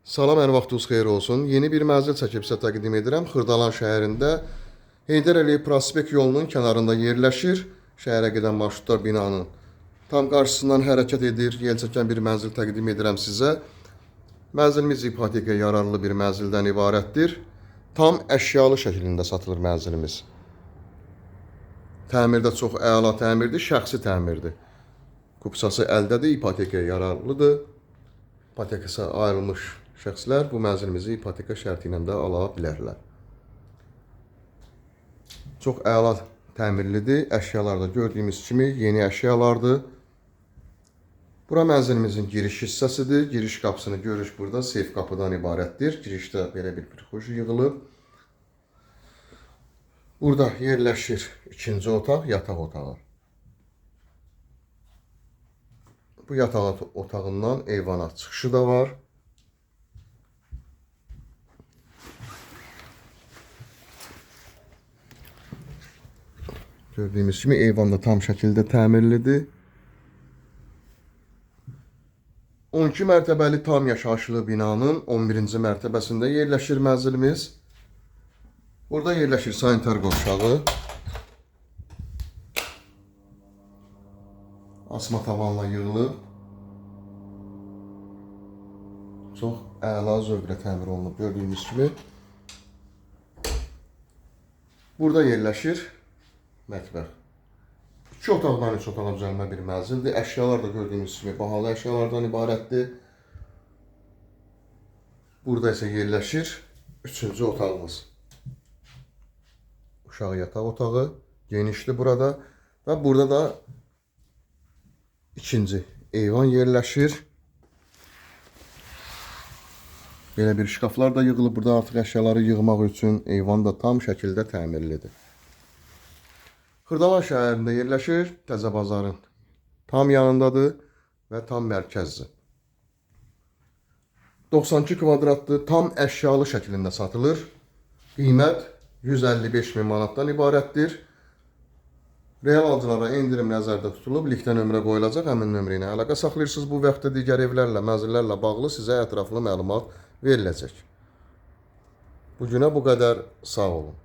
Salam, hər vaxtınız xeyir olsun. Yeni bir mənzil çəkib sizə təqdim edirəm. Xırdalan şəhərində Heydər Əliyev prospekt yolunun kənarında yerləşir. Şəhərə gedən marşrutlar binanın tam qarşısından hərəkət edir. Yel çəkən bir mənzil təqdim edirəm sizə. Mənzilimiz ipotekaya yararlı bir mənzildən ibarətdir. Tam əşyalı şəklində satılır mənzilimiz. Təmirdə çox əla təmirdir, şəxsi təmirdir. Kupsası əldədir, ipotekaya yararlıdır. İpotekası ayrılmış şəxslər bu mənzilimizi ipoteka şərti ilə də ala bilərlər. Çox əla təmirlidir. Əşyalar da gördüyümüz kimi yeni əşyalardır. Bura mənzilimizin giriş hissəsidir. Giriş qapısını görürük burada. Seyf qapıdan ibarətdir. Girişdə belə bir xuş yığılıb. Burada yerləşir ikinci otaq, yataq otağı. Bu yataq otağından eyvana çıxışı da var. Gördüyümüz kimi eyvan da tam şəkildə təmirlidir. 12 mərtəbəli tam yaşayışlı binanın 11-ci mərtəbəsində yerləşir mənzilimiz. Burada yerləşir sanitar qovşağı. Asma tavanla yığılıb. Çox əla zövqlə təmir olunub gördüyünüz kimi. Burada yerləşir mətbəx. 2 otaqdan 3 otağa düzəlmə bir mənzildir. Əşyalar da gördüyünüz kimi bahalı əşyalardan ibarətdir. Burada isə yerləşir 3-cü otağımız. Uşaq yataq otağı genişdir burada və burada da ikinci eyvan yerləşir. Belə bir şkaflar da yığılıb burada artıq əşyaları yığmaq üçün. Eyvan da tam şəkildə təmirlidir. Xırdalan şəhərində yerləşir. Təzə bazarın tam yanındadır və tam mərkəzdir. 92 kvadratlı tam əşyalı şəklində satılır. Qiymət 155.000 manatdan ibarətdir. Real alıcılara endirim nəzərdə tutulub, linkdə nömrə qoyulacaq, həmin nömrə ilə əlaqə saxlayırsınız. Bu vaxtda digər evlərlə, mənzillərlə bağlı sizə ətraflı məlumat veriləcək. Bu günə bu qədər, sağ olun.